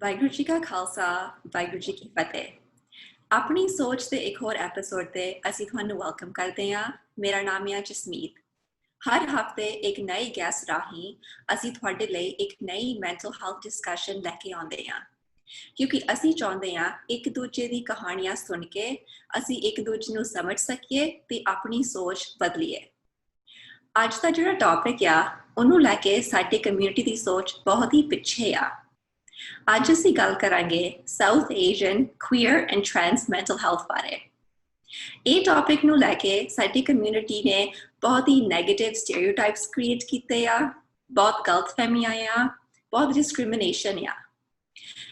ਵਾਹਿਗੁਰੂ ਜੀ ਕਾ ਖਾਲਸਾ ਵਾਹਿਗੁਰੂ ਜੀ ਕੀ ਫਤਿਹ। ਆਪਣੀ ਸੋਚ ਦੇ ਇੱਕ ਹੋਰ ਐਪੀਸੋਡ ਤੇ ਅਸੀਂ ਤੁਹਾਨੂੰ ਵੈਲਕਮ ਕਰਦੇ ਹਾਂ। ਮੇਰਾ ਨਾਮ ਹੈ ਜਸਮੀਤ। ਹਰ ਹਫਤੇ ਇੱਕ ਨਏ ਗੈਸਟ ਰਾਹੀਂ ਅਸੀਂ ਤੁਹਾਡੇ ਲਈ ਇੱਕ ਨਈ ਮੈਂਟਲ ਹੈਲਥ ਡਿਸਕਸ਼ਨ ਲੈ ਕੇ ਆਉਂਦੇ ਹਾਂ, ਕਿਉਂਕਿ ਅਸੀਂ ਚਾਹੁੰਦੇ ਹਾਂ ਇੱਕ ਦੂਜੇ ਦੀ ਕਹਾਣੀਆਂ ਸੁਣ ਕੇ ਅਸੀਂ ਇੱਕ ਦੂਜੇ ਨੂੰ ਸਮਝ ਸਕੀਏ ਤੇ ਆਪਣੀ ਸੋਚ ਬਦਲੀਏ। ਅੱਜ ਦਾ ਜਿਹੜਾ ਟੌਪਿਕ ਆ ਉਹਨੂੰ ਲੈ ਕੇ ਸਾਡੀ ਕਮਿਊਨਿਟੀ ਦੀ ਸੋਚ ਬਹੁਤ ਹੀ ਪਿੱਛੇ ਆ। ਅੱਜ ਅਸੀਂ ਗੱਲ ਕਰਾਂਗੇ South Asian queer and trans mental health ਬਾਰੇ। ਇਹ ਟੌਪਿਕ ਨੂੰ ਲੈ ਕੇ ਸਾਡੀ ਕਮਿਊਨਿਟੀ ਨੇ ਬਹੁਤ ਹੀ ਨੈਗੇਟਿਵ ਸਟੀਰੀਓਟਾਈਪਸ ਕ੍ਰੀਏਟ ਕੀਤੇ ਆ, ਬਹੁਤ ਗਲਤਫਹਿਮੀਆਂ ਆ, ਬਹੁਤ ਡਿਸਕ੍ਰਿਮੀਨੇਸ਼ਨ ਆ।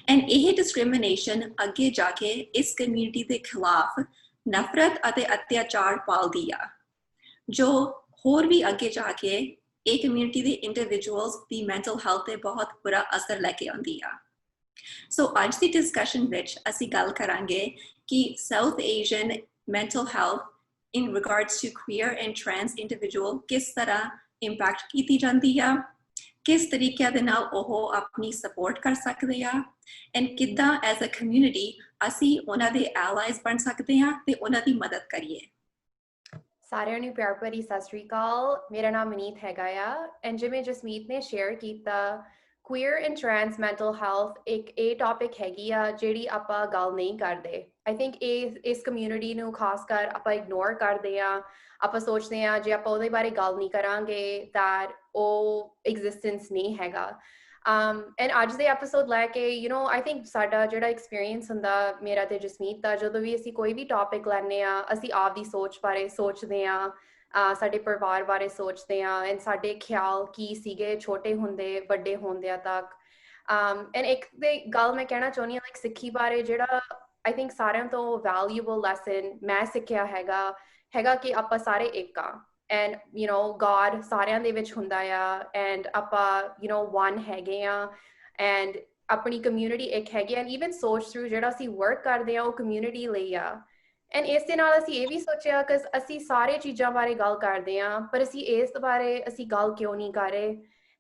ਐਂਡ ਇਹ ਡਿਸਕ੍ਰਿਮੀਨੇਸ਼ਨ ਅੱਗੇ ਜਾ ਕੇ ਇਸ ਕਮਿਊਨਿਟੀ ਦੇ ਖਿਲਾਫ ਨਫ਼ਰਤ ਅਤੇ ਅਤਿਆਚਾਰ ਪਾਲਦੀ ਆ, ਜੋ ਹੋਰ ਵੀ ਅੱਗੇ ਜਾ ਕੇ ਇਹ ਕਮਿਊਨਿਟੀ ਦੇ ਇੰਡੀਵਿਜੂਅਲਸ ਦੀ ਮੈਂਟਲ ਹੈਲਥ ਤੇ ਬਹੁਤ ਬੁਰਾ ਅਸਰ ਲੈ ਕੇ ਆਉਂਦੀ ਆ। ਸੋ ਅੱਜ ਦੀ ਡਿਸਕਸ਼ਨ ਵਿੱਚ ਅਸੀਂ ਗੱਲ ਕਰਾਂਗੇ ਕਿ South Asian mental health in regards to queer and trans individual ਕਿਸ ਤਰ੍ਹਾਂ ਇੰਪੈਕਟ ਕੀਤੀ ਜਾਂਦੀ ਆ, ਕਿਸ ਤਰੀਕੇ ਦੇ ਨਾਲ ਉਹ ਆਪਣੀ ਸਪੋਰਟ ਕਰ ਸਕਦੇ ਆ, ਐਂਡ ਕਿੱਦਾਂ ਐਜ਼ ਅ ਕਮਿਊਨਿਟੀ ਅਸੀਂ ਉਹਨਾਂ ਦੇ ਐਲਾਈਜ਼ ਬਣ ਸਕਦੇ ਹਾਂ ਤੇ ਉਹਨਾਂ ਦੀ ਮਦਦ ਕਰੀਏ। ਸਾਰਿਆਂ ਨੂੰ ਪਿਆਰ ਭਰੀ ਸਤਿ ਸ਼੍ਰੀ ਅਕਾਲ। ਮੇਰਾ ਨਾਮ ਮਨੀਤ ਹੈਗਾ ਆ ਐਂਡ ਜਿਵੇਂ ਜਸਮੀਤ ਨੇ ਸ਼ੇਅਰ ਕੀਤਾ, ਕੁਇਰ ਐਂਡ ਟ੍ਰਾਂਸ ਮੈਂਟਲ ਹੈਲਥ ਇੱਕ ਇਹ ਟੌਪਿਕ ਹੈਗੀ ਆ ਜਿਹੜੀ ਆਪਾਂ ਗੱਲ ਨਹੀਂ ਕਰਦੇ। ਆਈ ਥਿੰਕ ਇਸ ਕਮਿਊਨਿਟੀ ਨੂੰ ਖਾਸ ਕਰ ਆਪਾਂ ਇਗਨੋਰ ਕਰਦੇ ਆ। ਆਪਾਂ ਸੋਚਦੇ ਆ ਜੇ ਆਪਾਂ ਉਹਦੇ ਬਾਰੇ ਗੱਲ ਨਹੀਂ ਕਰਾਂਗੇ ਤਾਂ ਉਹ ਐਗਜ਼ਿਸਟੈਂਸ ਨਹੀਂ ਹੈਗਾ। ਐਂਡ ਅੱਜ ਦੇ ਐਪੀਸੋਡ ਲੈ ਕੇ ਆਈ ਥਿੰਕ ਸਾਡਾ ਜਿਹੜਾ ਐਕਸਪੀਰੀਅੰਸ ਹੁੰਦਾ ਮੇਰਾ ਤੇ ਜਸਮੀਤ ਦਾ, ਜਦੋਂ ਵੀ ਅਸੀਂ ਕੋਈ ਵੀ ਟੌਪਿਕ ਲੈਂਦੇ ਆ ਅਸੀਂ ਆਪਦੀ ਸੋਚ ਬਾਰੇ ਸੋਚਦੇ ਆ, ਸਾਡੇ ਪਰਿਵਾਰ ਬਾਰੇ ਸੋਚਦੇ ਆ ਐਂਡ ਸਾਡੇ ਖਿਆਲ ਕੀ ਸੀਗੇ ਛੋਟੇ ਹੁੰਦੇ ਵੱਡੇ ਹੁੰਦਿਆਂ ਤੱਕ। ਐਂਡ ਇੱਕ ਤੇ ਗੱਲ ਮੈਂ ਕਹਿਣਾ ਚਾਹੁੰਦੀ ਹਾਂ ਲਾਈਕ ਸਿੱਖੀ ਬਾਰੇ, ਜਿਹੜਾ ਆਈ ਥਿੰਕ ਸਾਰਿਆਂ ਤੋਂ ਵੈਲਿਊਬਲ ਲੈਸਨ ਮੈਂ ਸਿੱਖਿਆ ਹੈਗਾ ਕਿ ਆਪਾਂ ਸਾਰੇ ਇੱਕ ਆ ਐਂਡ God ਸਾਰਿਆਂ ਦੇ ਵਿੱਚ ਹੁੰਦਾ ਆ ਐਂਡ ਆਪਾਂ one ਹੈਗੇ ਆ ਐਂਡ ਆਪਣੀ ਕਮਿਊਨਿਟੀ ਇੱਕ ਹੈਗੀ ਐਂਡ ਈਵਨ ਸੋਚ ਥਰੂ ਜਿਹੜਾ ਅਸੀਂ ਵਰਕ ਕਰਦੇ ਆ ਉਹ ਕਮਿਊਨਿਟੀ ਲਈ ਆ। ਐਂਡ ਇਸ ਦੇ ਨਾਲ ਅਸੀਂ ਇਹ ਵੀ ਸੋਚਿਆ ਕਿ ਅਸੀਂ ਸਾਰੇ ਚੀਜ਼ਾਂ ਬਾਰੇ ਗੱਲ ਕਰਦੇ ਆ ਪਰ ਅਸੀਂ ਇਸ ਬਾਰੇ ਅਸੀਂ ਗੱਲ ਕਿਉਂ ਨਹੀਂ ਕਰ ਰਹੇ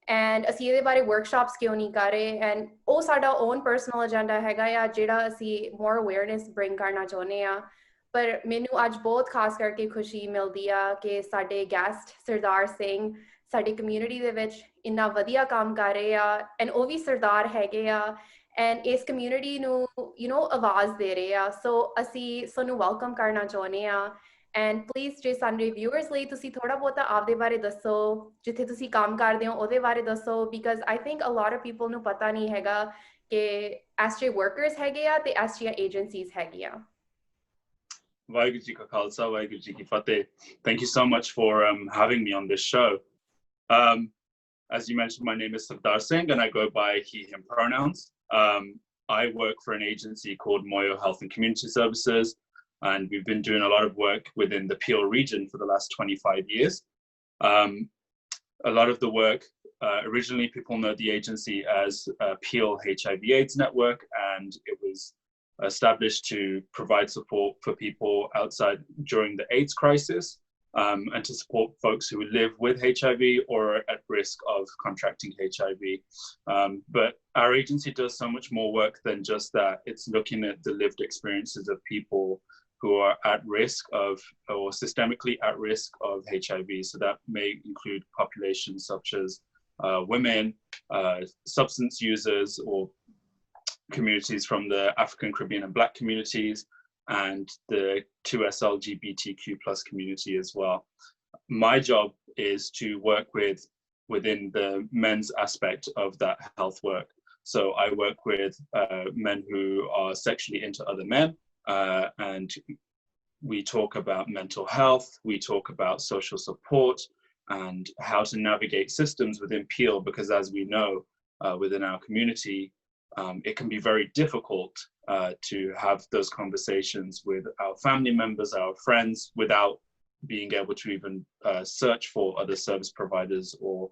ਐਂਡ ਅਸੀਂ ਇਹਦੇ ਬਾਰੇ ਵਰਕਸ਼ਾਪਸ ਕਿਉਂ ਨਹੀਂ ਕਰ ਰਹੇ। ਐਂਡ ਉਹ ਸਾਡਾ ਓਨ ਪਰਸਨਲ ਏਜੰਡਾ ਹੈਗਾ ਆ ਜਿਹੜਾ ਅਸੀਂ ਮੋਰ ਅਵੇਅਰਨੈਸ ਬ੍ਰਿੰਗ ਕਰਨਾ ਚਾਹੁੰਦੇ ਆ। ਪਰ ਮੈਨੂੰ ਅੱਜ ਬਹੁਤ ਖਾਸ ਕਰਕੇ ਖੁਸ਼ੀ ਮਿਲਦੀ ਆ ਕਿ ਸਾਡੇ ਗੈਸਟ ਸਰਦਾਰ ਸਿੰਘ ਸਾਡੀ ਕਮਿਊਨਿਟੀ ਦੇ ਵਿੱਚ ਇੰਨਾ ਵਧੀਆ ਕੰਮ ਕਰ ਰਹੇ ਆ ਐਂਡ ਉਹ ਵੀ ਸਰਦਾਰ ਹੈਗੇ ਆ ਐਂਡ ਇਸ ਕਮਿਊਨਿਟੀ ਨੂੰ ਆਵਾਜ਼ ਦੇ ਰਹੇ ਆ। ਸੋ ਅਸੀਂ ਤੁਹਾਨੂੰ ਵੈਲਕਮ ਕਰਨਾ ਚਾਹੁੰਦੇ ਆ ਐਂਡ ਪਲੀਜ਼ ਜੇ ਸਾਡੇ ਵਿਊਅਰਸ ਲਈ ਤੁਸੀਂ ਥੋੜਾ ਬਹੁਤਾ ਆਪਦੇ ਬਾਰੇ ਦੱਸੋ, ਜਿੱਥੇ ਤੁਸੀਂ ਕੰਮ ਕਰਦੇ ਹੋ ਉਹਦੇ ਬਾਰੇ ਦੱਸੋ, because I think a lot of people ਨੂੰ ਪਤਾ ਨਹੀਂ ਹੈਗਾ ਕਿ ਐਸਜੇ ਵਰਕਰਸ ਹੈਗੇ ਆ ਤੇ ਐਸਜੇ ਏਜੰਸੀਜ਼ ਹੈਗੀਆਂ। Vaiguru Ji Ka Khalsa, Vaiguru Ji Ki Fateh. Thank you so much for having me on this show. As you mentioned, my name is Sardar Singh and I go by he, him pronouns. I work for an agency called Moyo Health and Community Services, and we've been doing a lot of work within the Peel region for the last 25 years. A lot of the work, originally people know the agency as Peel HIV AIDS Network, and it was established to provide support for people outside during the AIDS crisis, and to support folks who live with HIV or are at risk of contracting HIV. But our agency does so much more work than just that. It's looking at the lived experiences of people who are at risk of or systemically at risk of HIV. So that may include populations such as women, substance users, or communities from the African, Caribbean and Black communities, and the 2S LGBTQ plus community as well. My job is to work within the men's aspect of that health work. So I work with men who are sexually into other men, and we talk about mental health, we talk about social support and how to navigate systems within Peel, because as we know within our community, it can be very difficult to have those conversations with our family members, our friends, without being able to even search for other service providers or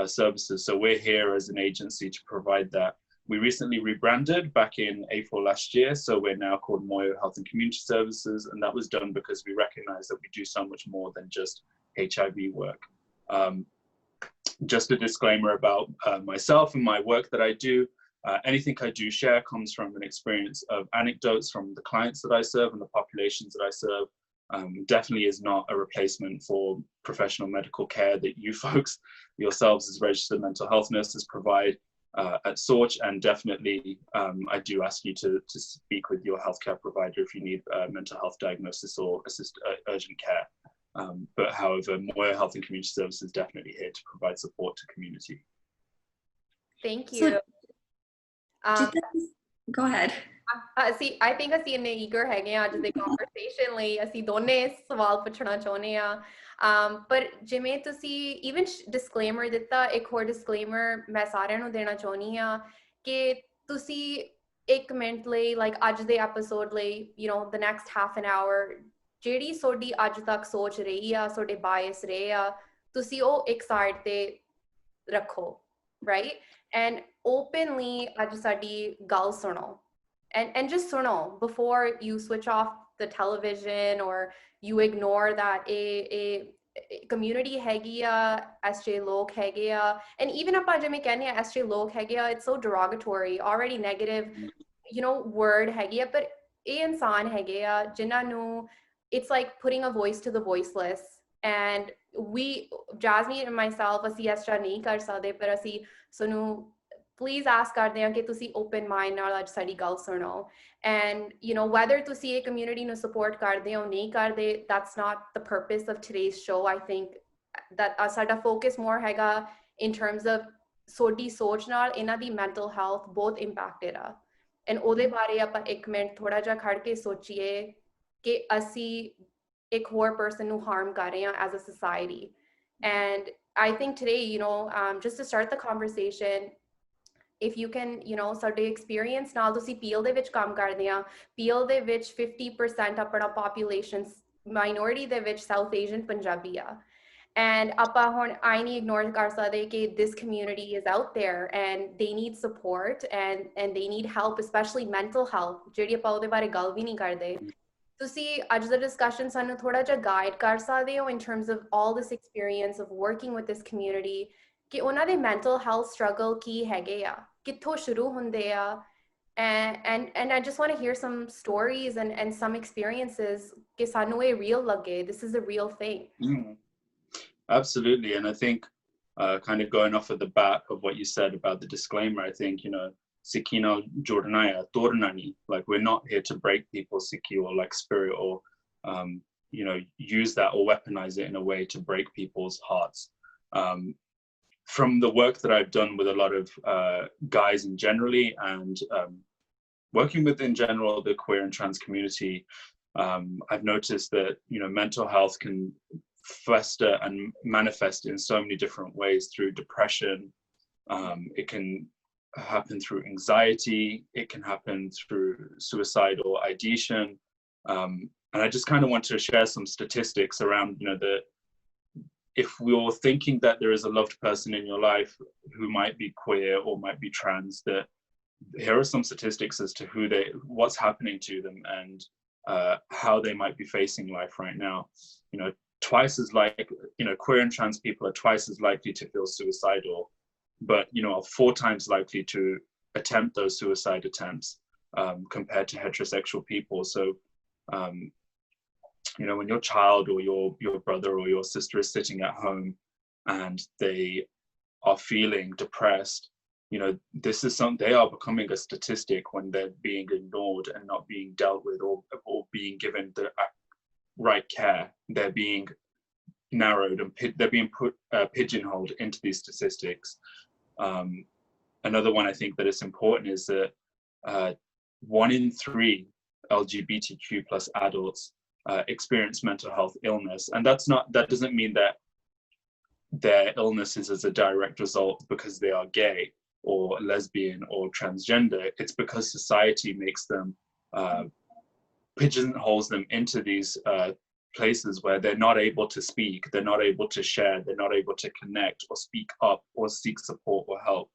services. So we're here as an agency to provide that. We recently rebranded back in April last year, so we're now called Moyo Health and Community Services, and that was done because we recognize that we do so much more than just HIV work. Just a disclaimer about myself and my work that I do. Anything I do share comes from an experience of anecdotes from the clients that I serve and the populations that I serve. Definitely is not a replacement for professional medical care that you folks yourselves as registered mental health nurses provide at SOCH, and definitely I do ask you to speak with your healthcare provider if you need mental health diagnosis or urgent care. But however, Moyo Health and Community Services is definitely here to provide support to community. Thank you. Go ahead. See, I think ਅਸੀਂ ਇੰਨੇ eager ਹੈਗੇ ਆ ਅੱਜ ਦੇ conversation ਲਈ ਅਸੀਂ ਦੋਨੇ ਸਵਾਲ ਪੁੱਛਣਾ ਚਾਹੁੰਦੇ ਆ ਪਰ ਜਿਵੇਂ ਤੁਸੀਂ even disclaimer ਦਿੱਤਾ ਇੱਕ ਹੋਰ disclaimer ਮੈਂ ਸਾਰਿਆਂ ਨੂੰ ਦੇਣਾ ਚਾਹੁੰਦੀ ਆ ਕਿ ਤੁਸੀਂ 1 ਮਿੰਟ ਲਈ like ਅੱਜ ਦੇ episode ਲਈ you know the next half an hour ਜਿਹੜੀ ਤੁਹਾਡੀ ਅੱਜ ਤੱਕ ਸੋਚ ਰਹੀ ਆ ਤੁਹਾਡੇ bias ਰਹੇ ਆ ਤੁਸੀਂ ਉਹ ਇੱਕ side ਤੇ ਰੱਖੋ right and openly ਅੱਜ ਸਾਡੀ ਗੱਲ ਸੁਣੋ and just suno before you switch off the television or you ignore that a community hegia SJ log hegia and even appa jime kehne SJ log hegia it's so derogatory already negative you know word hegia but a insan hegia jinna nu it's like putting a voice to the voiceless and we Jasmeet and myself ਅਸੀਂ ਇਸ ਤਰ੍ਹਾਂ ਨਹੀਂ ਕਰ ਸਕਦੇ ਪਰ ਅਸੀਂ ਸਾਨੂੰ please ask ਕਰਦੇ ਹਾਂ ਕਿ ਤੁਸੀਂ open mind ਨਾਲ ਅੱਜ ਸਾਡੀ ਗੱਲ ਸੁਣੋ and you know whether ਤੁਸੀਂ ਇਹ community ਨੂੰ support ਕਰਦੇ ਹੋ ਨਹੀਂ ਕਰਦੇ that's not the purpose of today's show I think that ਸਾਡਾ focus more ਹੈਗਾ in terms of ਤੁਹਾਡੀ ਸੋਚ ਨਾਲ ਇਹਨਾਂ ਦੀ mental health ਬਹੁਤ impacted ਆ and ਉਹਦੇ ਬਾਰੇ ਆਪਾਂ 1 ਮਿੰਟ ਥੋੜਾ ਜਿਹਾ ਖੜ ਕੇ ਸੋਚੀਏ ਕਿ ਅਸੀਂ ਇੱਕ ਹੋਰ person ਨੂੰ harm ਕਰ ਰਹੇ ਹਾਂ as a society and I think today you know just to start the conversation if you can you know ਸਾਡੇ experience ਨਾਲ ਤੁਸੀਂ ਪੀਐਲ ਦੇ ਵਿੱਚ ਕੰਮ ਕਰਦੇ ਆ ਪੀਐਲ ਦੇ ਵਿੱਚ 50% ਆਪਣਾ population minority ਦੇ ਵਿੱਚ South Asian ਪੰਜਾਬੀ ਆ and ਆਪਾਂ ਹੁਣ I ਨਹੀਂ ignore ਕਰ ਸਕਦੇ ਕਿ this community is out there and they need support and they need help especially mental health ਜਿਹੜੀ ਆਪਾਂ ਉਹਦੇ ਬਾਰੇ ਗੱਲ ਵੀ ਨਹੀਂ ਕਰਦੇ ਤੁਸੀਂ ਅੱਜ ਦਾ discussion ਸਾਨੂੰ ਥੋੜਾ ਜਿਹਾ guide ਕਰ ਸਕਦੇ ਹੋ in terms of all this experience of working with this community ਕਿ ਉਹਨਾਂ ਦੇ mental health struggle ਕੀ ਹੈਗੇ ਆ ਕਿੱਥੋਂ ਸ਼ੁਰੂ ਹੁੰਦੇ ਆ and I just want to hear some stories and some experiences ਕਿ ਸਾਨੂੰ ਇਹ real ਲੱਗੇ this is a real thing. Absolutely, and I think kind of going off of the back of what you said about the disclaimer, I think, you know, Sikino Jordanaya, Tornani, like we're not here to break people's Sikhi or like spirit or, you know, use that or weaponize it in a way to break people's hearts. From the work that I've done with a lot of guys in generally and working with in general the queer and trans community, I've noticed that, you know, mental health can fester and manifest in so many different ways through depression. It can happen through anxiety. It can happen through suicide or ideation. And I just kind of want to share some statistics around, you know, if you're thinking that there is a loved person in your life who might be queer or might be trans, that here are some statistics as to what's happening to them and how they might be facing life right now. You know, twice as like, you know, queer and trans people are twice as likely to feel suicidal, but, you know, are 4 times likely to attempt those suicide attempts compared to heterosexual people. So, you know, when your child or your brother or your sister is sitting at home and they are feeling depressed, you know, they are becoming a statistic when they're being ignored and not being dealt with or being given the right care. They're being narrowed and they're being put pigeonholed into these statistics. Another one I think that is important is that 1 in 3 LGBTQ plus adults experience mental health illness, and that doesn't mean that their illness is as a direct result because they are gay or lesbian or transgender. It's because society makes them pigeonholes them into these places where they're not able to speak, they're not able to share, they're not able to connect or speak up or seek support or help.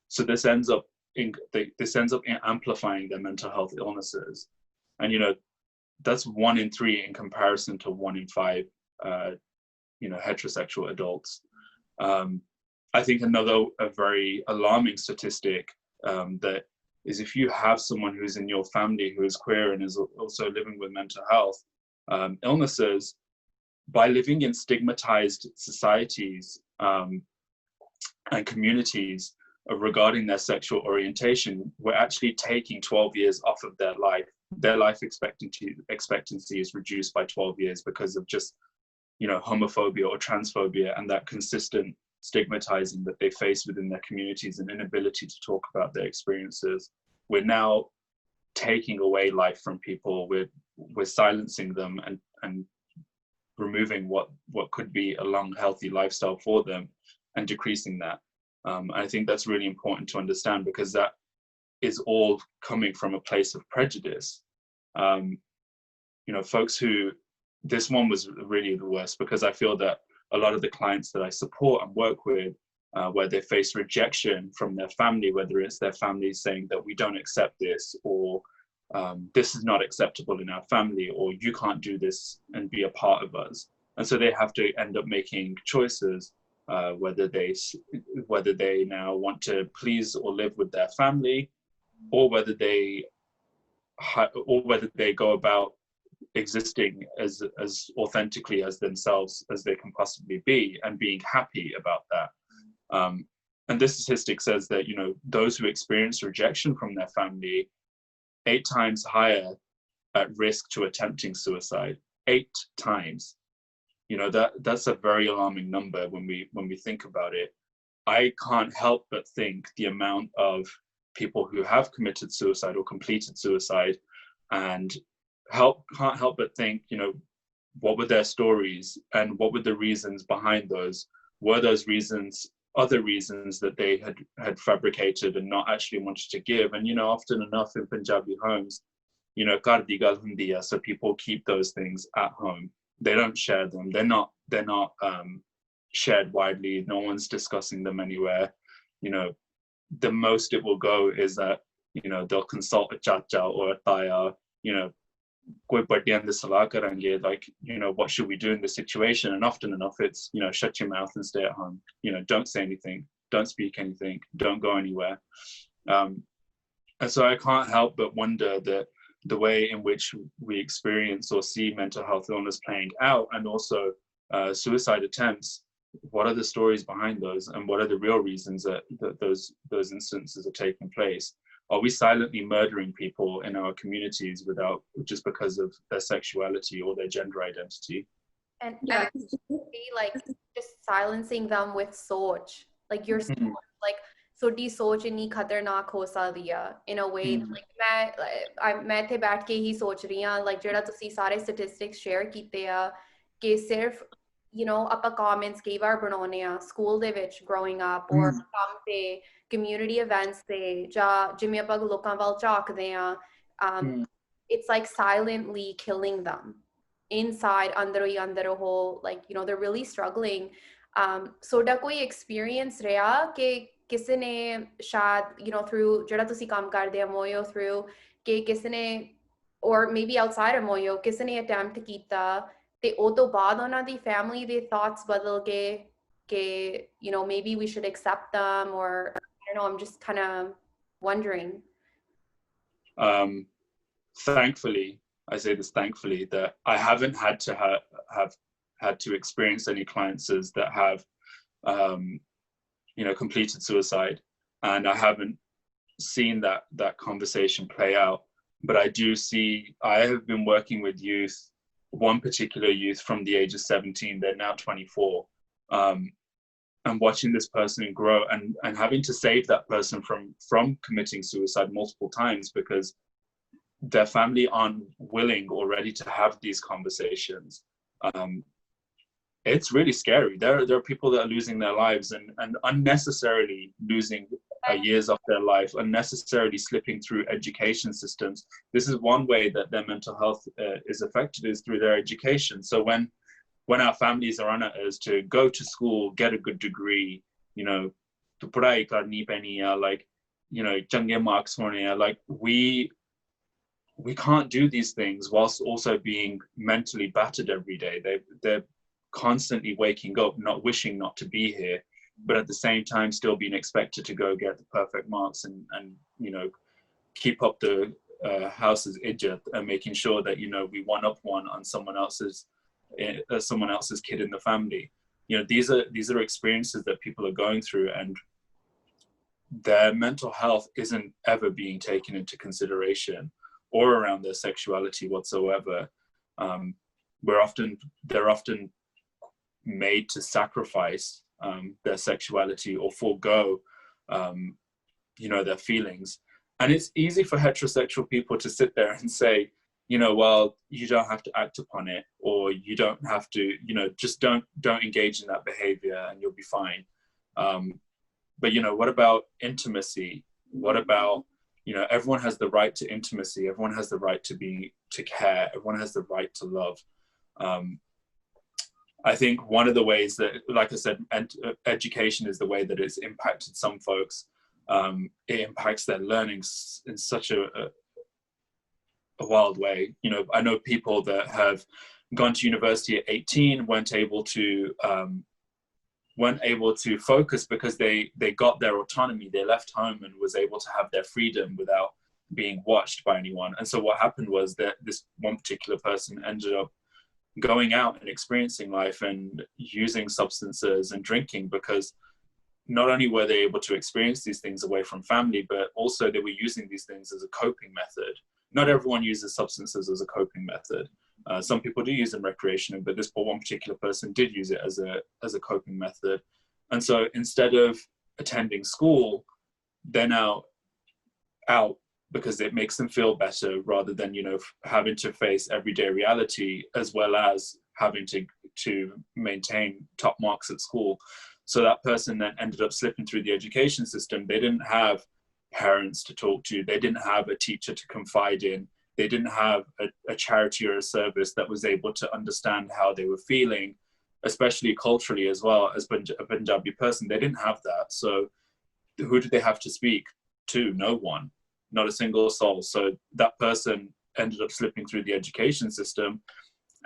So this ends up amplifying their mental health illnesses. And, you know, that's 1 in 3 in comparison to 1 in 5, you know, heterosexual adults. I think a very alarming statistic that is, if you have someone who's in your family who is queer and is also living with mental health illnesses, by living in stigmatized societies and communities regarding their sexual orientation, we're actually taking 12 years off of their life. Their life expectancy is reduced by 12 years because of just, homophobia or transphobia and that consistent stigmatizing that they face within their communities and inability to talk about their experiences. We're now taking away life from people. We're silencing them and removing what could be a long, healthy lifestyle for them and decreasing that. I think that's really important to understand, because that is all coming from a place of prejudice. Folks who, this one was really the worst, because I feel that a lot of the clients that I support and work with, where they face rejection from their family, whether it's their family saying that we don't accept this, or this is not acceptable in our family, or you can't do this and be a part of us. And so they have to end up making choices, whether they now want to please or live with their family, or whether they go about existing as authentically as themselves as they can possibly be, and being happy about that. And this statistic says that, those who experience rejection from their family, 8 times higher at risk to attempting suicide. 8 times. That's a very alarming number when we think about it. I can't help but think the amount of people who have committed suicide or completed suicide, and can't help but think, what were their stories and what were the reasons behind those? Were those reasons other reasons that they had fabricated and not actually wanted to give? And often enough in Punjabi homes, kar di gal hundi hai, so people keep those things at home. They don't share them. They're not shared widely. No one's discussing them anywhere. The most it will go is that they'll consult a chacha or a taya, koi baddiyan de salah karenge, like, what should we do in this situation? And often enough it's, shut your mouth and stay at home. Don't say anything, don't speak anything, don't go anywhere. And so I can't help but wonder that the way in which we experience or see mental health illness playing out, and also suicide attempts, what are the stories behind those, and what are the real reasons that those instances are taking place? Are we silently murdering people in our communities just because of their sexuality or their gender identity? And like just silencing them with SOCH, like you're like sodi सोच इतनी खतरनाक हो सकदी है in a way like मैं थे बैठ के ही सोच रही हां, like जेड़ा तुसी सारे statistics share कीते आ कि सिर्फ ਆਪਾਂ comments कई बार बनाउने आ school ਦੇ ਵਿੱਚ growing up or ਕੰਮ ਤੇ community events ਤੇ ਜਾਂ ਜਿਵੇਂ ਆਪਾਂ ਲੋਕਾਂ ਵੱਲ ਝਾਕਦੇ ਆ, it's like silently killing them inside ਅੰਦਰੋਂ ਹੀ ਅੰਦਰ ਉਹ like they're really struggling. ਤੁਹਾਡਾ ਕੋਈ experience ਰਿਹਾ ਕਿ ਕਿਸੇ ਨੇ ਸ਼ਾਇਦ through ਜਿਹੜਾ ਤੁਸੀਂ ਕੰਮ ਕਰਦੇ ਆ Moyo through ਕਿ ਕਿਸੇ ਨੇ or maybe outside of Moyo ਕਿਸੇ ਨੇ attempt ਕੀਤਾ ਤੇ ਉਹ ਤੋਂ ਬਾਅਦ ਉਹਨਾਂ ਦੀ family ਦੇ thoughts ਬਦਲ ਗਏ ਕਿ maybe we should accept them, or I don't know, I'm just kind of wondering. Thankfully, I say this thankfully, that I haven't had to have had to experience any clients that have completed suicide, and I haven't seen that conversation play out. But I have been working with youth, one particular youth from the age of 17, they're now 24, and watching this person grow and having to save that person from committing suicide multiple times because their family aren't willing or ready to have these conversations. It's really scary. There are people that are losing their lives and unnecessarily losing years of their life, unnecessarily slipping through education systems. This is one way that their mental health is affected, is through their education. So when our families are on us to go to school, get a good degree, to padhai karni paini hai, like, change marks hone hai, like we can't do these things whilst also being mentally battered every day. They're constantly waking up, not wishing not to be here. but at the same time still being expected to go get the perfect marks and you know, keep up the house's ijat and making sure that, you know, we one up one on someone else's kid in the family. You know, these are experiences that people are going through, and their mental health isn't ever being taken into consideration, or around their sexuality whatsoever. They're often made to sacrifice their sexuality or forego, you know, their feelings. And it's easy for heterosexual people to sit there and say, you know, well, you don't have to act upon it, or you don't have to, you know, just don't engage in that behavior and you'll be fine. But, you know, what about intimacy? What about, you know, everyone has the right to intimacy. Everyone has the right to care. Everyone has the right to love. I think one of the ways that, like I said, education is the way that it's impacted some folks. It impacts their learnings in such a wild way. You know, I know people that have gone to university at 18, weren't able to focus because they got their autonomy. They left home and was able to have their freedom without being watched by anyone. And so what happened was that this one particular person ended up going out and experiencing life and using substances and drinking, because not only were they able to experience these things away from family, but also they were using these things as a coping method. Not everyone uses substances as a coping method. Some people do use them recreationally, but this one particular person did use it as a coping method. And so instead of attending school, they're now out because it makes them feel better, rather than, you know, having to face everyday reality, as well as having to maintain top marks at school. So that person then ended up slipping through the education system. They didn't have parents to talk to. They didn't have a teacher to confide in. They didn't have a charity or a service that was able to understand how they were feeling, especially culturally as well. As a Punjabi person, they didn't have that. So who did they have to speak to? No one, not a single soul. So that person ended up slipping through the education system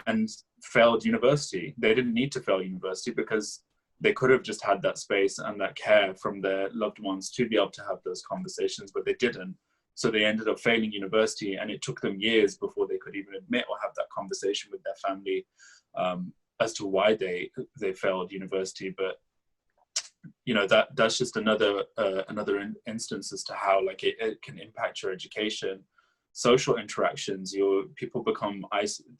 and failed university. They didn't need to fail university, because they could have just had that space and that care from their loved ones to be able to have those conversations, but they didn't. So they ended up failing university, and it took them years before they could even admit or have that conversation with their family as to why they failed university. But, you know, that's just another instance as to how, like, it can impact your education, social interactions. People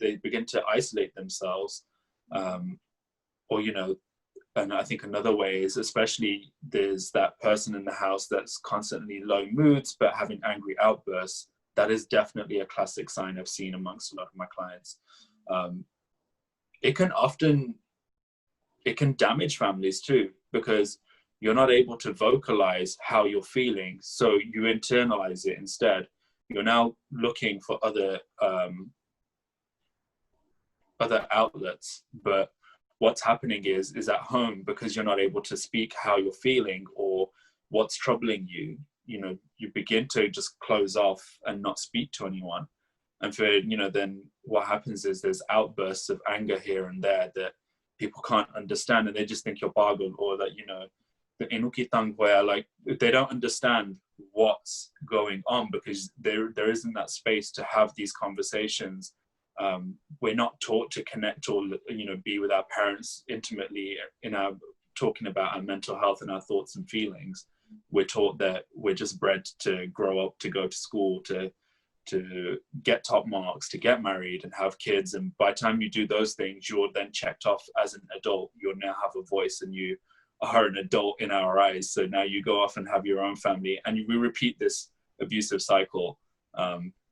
they begin to isolate themselves, or, you know. And I think another way is, especially there's that person in the house that's constantly low moods but having angry outbursts. That is definitely a classic sign I've seen amongst a lot of my clients. It can damage families too, because you're not able to vocalize how you're feeling, so you internalize it instead. You're now looking for other outlets, but what's happening is at home, because you're not able to speak how you're feeling or what's troubling you, you know, you begin to just close off and not speak to anyone. And for, you know, then what happens is there's outbursts of anger here and there that people can't understand, and they just think you're pagal, or that, you know, the inuki tang, where, like, they don't understand what's going on, because there isn't that space to have these conversations. We're not taught to connect or, you know, be with our parents intimately in our talking about our mental health and our thoughts and feelings. We're taught that we're just bred to grow up, to go to school, to get top marks, to get married and have kids. And by the time you do those things, you're then checked off as an adult. You now have a voice and you are an adult in our eyes. So now you go off and have your own family, and we repeat this abusive cycle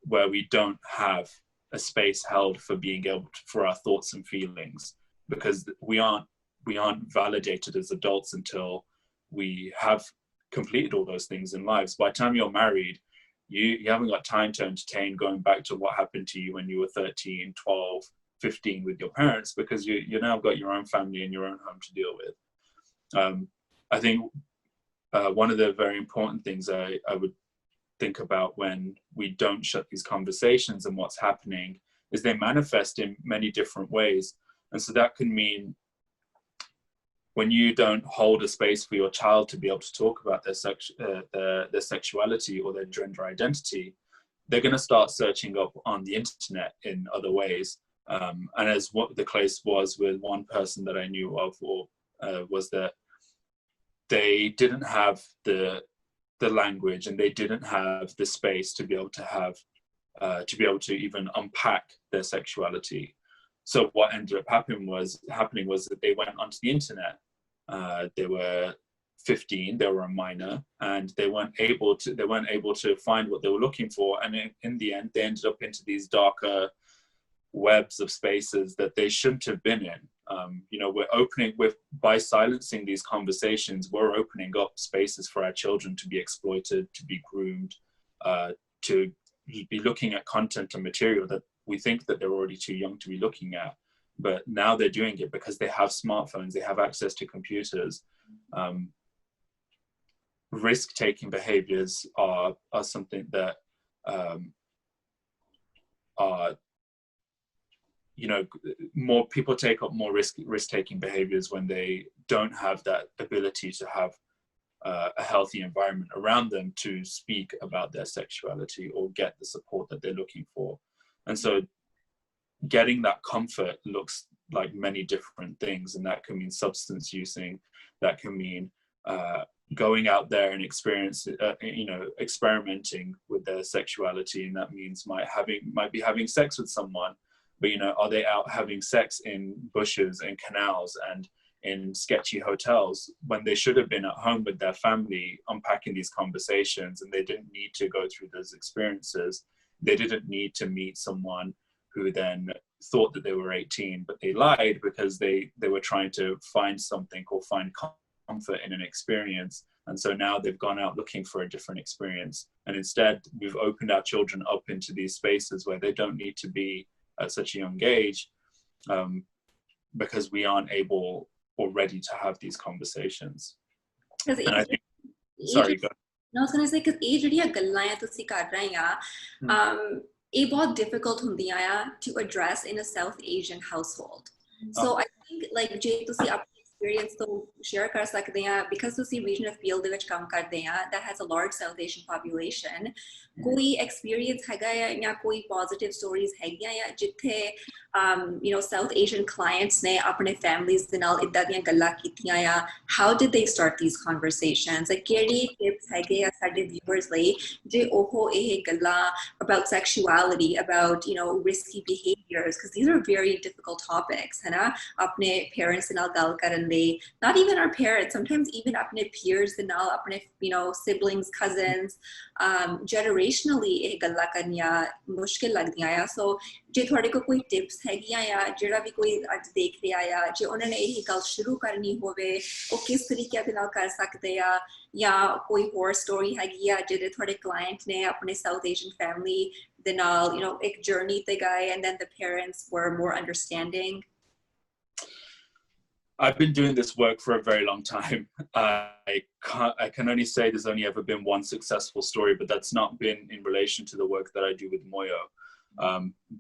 where we don't have a space held for being able to, for our thoughts and feelings, because we aren't validated as adults until we have completed all those things in lives. By the time you're married, you haven't got time to entertain going back to what happened to you when you were 13, 12, 15 with your parents, because you now got your own family and your own home to deal with. I think one of the very important things I would think about when we don't shut these conversations and what's happening is they manifest in many different ways. And so that can mean when you don't hold a space for your child to be able to talk about their sexuality or their gender identity, they're going to start searching up on the internet in other ways. And as what the case was with one person that I knew of, was that they didn't have the language, and they didn't have the space to be able to have to even unpack their sexuality. So what ended up happening was that they went onto the internet. They were 15, they were a minor, and they weren't able to find what they were looking for. And in the end, they ended up into these darker webs of spaces that they shouldn't have been in. By silencing these conversations, we're opening up spaces for our children to be exploited, to be groomed, to be looking at content and material that we think that they're already too young to be looking at. But now they're doing it because they have smartphones, they have access to computers. Risk-taking behaviors are something that are, more people take up more risk-taking behaviors when they don't have that ability to have a healthy environment around them to speak about their sexuality or get the support that they're looking for. And so getting that comfort looks like many different things, and that can mean substance using, that can mean going out there and experimenting with their sexuality, and that means might be having sex with someone, but are they out having sex in bushes and canals and in sketchy hotels when they should have been at home with their family unpacking these conversations? And they didn't need to go through those experiences. They didn't need to meet someone who then thought that they were 18, but they lied because they were trying to find something or find comfort in an experience. And so now they've gone out looking for a different experience. And instead, we've opened our children up into these spaces where they don't need to be at such a young age, because we aren't able or ready to have these conversations. And I think, sorry, go. I was going to say, because ਇਹ ਜਿਹੜੀਆਂ ਗੱਲਾਂ ਆ ਤੁਸੀਂ ਕਰ ਰਹੇ ਆ, ਇਹ ਬਹੁਤ difficult ਹੁੰਦੀਆਂ ਆ to address in a South Asian household. So I think like ਜੇ ਤੁਸੀਂ ਆਪਣੀ experience ਤੋਂ share ਕਰ ਸਕਦੇ ਆ, because ਤੁਸੀਂ regional field ਦੇ ਵਿੱਚ ਕੰਮ ਕਰਦੇ ਆ that has a large South Asian population, ਕੋਈ experience ਹੈਗਾ ਆ ਜਾਂ ਕੋਈ positive stories ਹੈਗੀਆਂ ਆ ਜਿੱਥੇ South Asian clients ਨੇ ਆਪਣੇ families ਦੇ ਨਾਲ ਇੱਦਾਂ ਦੀਆਂ ਗੱਲਾਂ ਕੀਤੀਆਂ ਆ? How did they start these conversations? Like ਕਿਹੜੀ tips ਹੈਗੇ ਆ ਸਾਡੇ viewers ਲਈ ਜੇ ਉਹ ਇਹ ਗੱਲਾਂ about sexuality, about risky behaviors, because these are very difficult topics, है ना? ਆਪਣੇ parents ਦੇ ਨਾਲ ਗੱਲ ਕਰਨ ਲਈ, not even our parents, sometimes even ਆਪਣੇ peers ਦੇ ਨਾਲ, ਆਪਣੇ siblings, cousins, generationally ਇਹ ਗੱਲਾਂ ਕਰਨੀਆਂ ਮੁਸ਼ਕਿਲ ਲੱਗਦੀਆਂ ਆ. So ਜੇ ਤੁਹਾਡੇ ਕੋਲ ਕੋਈ tips ਹੈਗੀਆਂ ਆ, ਜਿਹੜਾ ਵੀ ਕੋਈ ਅੱਜ ਦੇਖ ਰਿਹਾ ਆ, ਜੇ ਉਹਨਾਂ ਨੇ ਇਹ ਗੱਲ ਸ਼ੁਰੂ ਕਰਨੀ ਹੋਵੇ, ਉਹ ਕਿਸ ਤਰੀਕੇ ਦੇ ਨਾਲ ਕਰ ਸਕਦੇ ਆ, ਜਾਂ ਕੋਈ ਹੋਰ story ਹੈਗੀ ਆ ਜਿਹੜੇ ਤੁਹਾਡੇ client ਨੇ ਆਪਣੇ South Asian family ਦੇ ਨਾਲ ਇੱਕ journey ਤੇ ਗਏ, and then the parents were more understanding? I've been doing this work for a very long time. I can only say there's only ever been one successful story, but that's not been in relation to the work that I do with Moyo.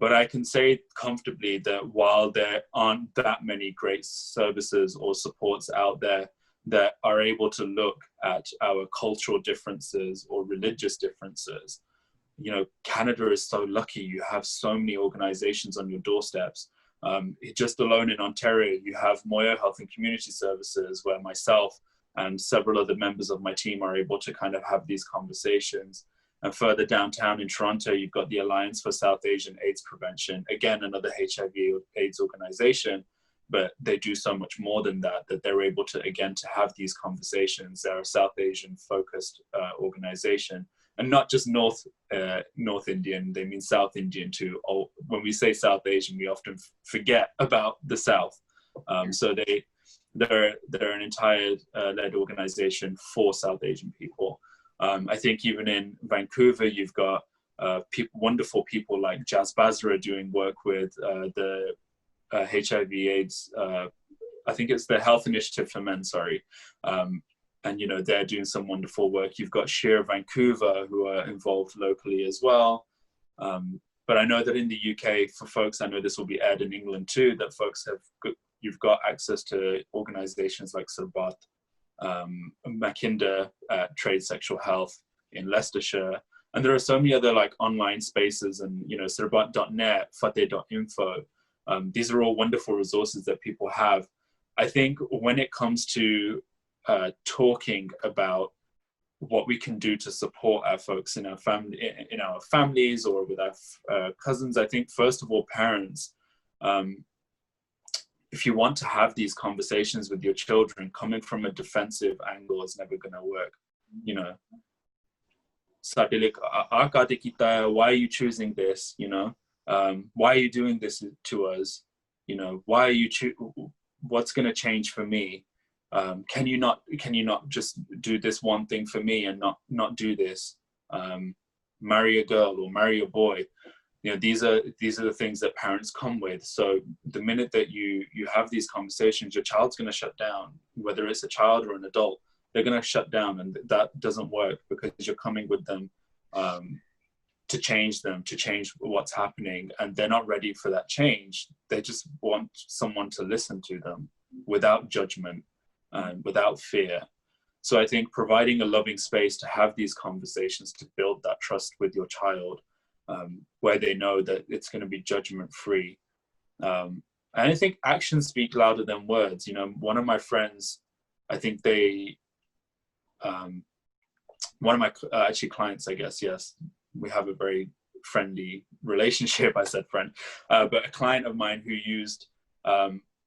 But I can say comfortably that while there aren't that many great services or supports out there that are able to look at our cultural differences or religious differences, Canada is so lucky. You have so many organizations on your doorsteps. Just alone in Ontario, you have Moyo Health and Community Services, where myself and several other members of my team are able to kind of have these conversations. And further downtown in Toronto, you've got the Alliance for South Asian AIDS Prevention, again, another HIV AIDS organization, but they do so much more than that, that they're able to, again, to have these conversations. They're a South Asian focused organization. And not just North Indian, they mean South Indian too. When we say South Asian, we often forget about the South. So they're an entire led organization for South Asian people. I think even in Vancouver, you've got wonderful people like Jazz Basra doing work with the HIV/AIDS. I think it's the Health Initiative for Men. Sorry. And they're doing some wonderful work. You've got Share Vancouver who are involved locally as well. But I know that in the UK, for folks, I know this will be aired in England too, that folks have you've got access to organizations like Sarbat, Makinda Trade Sexual Health in Leicestershire, and there are so many other like online spaces, and sarbat.net, fateh.info. These are all wonderful resources that people have. I think when it comes to talking about what we can do to support our folks in our families or with our cousins, I think first of all, parents, if you want to have these conversations with your children, coming from a defensive angle is never going to work. Why are you choosing this? Why are you doing this to us? Why are you what's going to change for me? Can you not just do this one thing for me and not do this? Marry a girl or marry a boy. These are the things that parents come with. So the minute that you have these conversations, your child's going to shut down. Whether it's a child or an adult, they're going to shut down, and that doesn't work because you're coming with them to change what's happening, and they're not ready for that change. They just want someone to listen to them without judgment and without fear. So I think providing a loving space to have these conversations, to build that trust with your child, where they know that it's going to be judgment free. And I think actions speak louder than words. One of my friends, I think one of my actually clients, I guess, yes, we have a very friendly relationship. I said friend, but a client of mine who used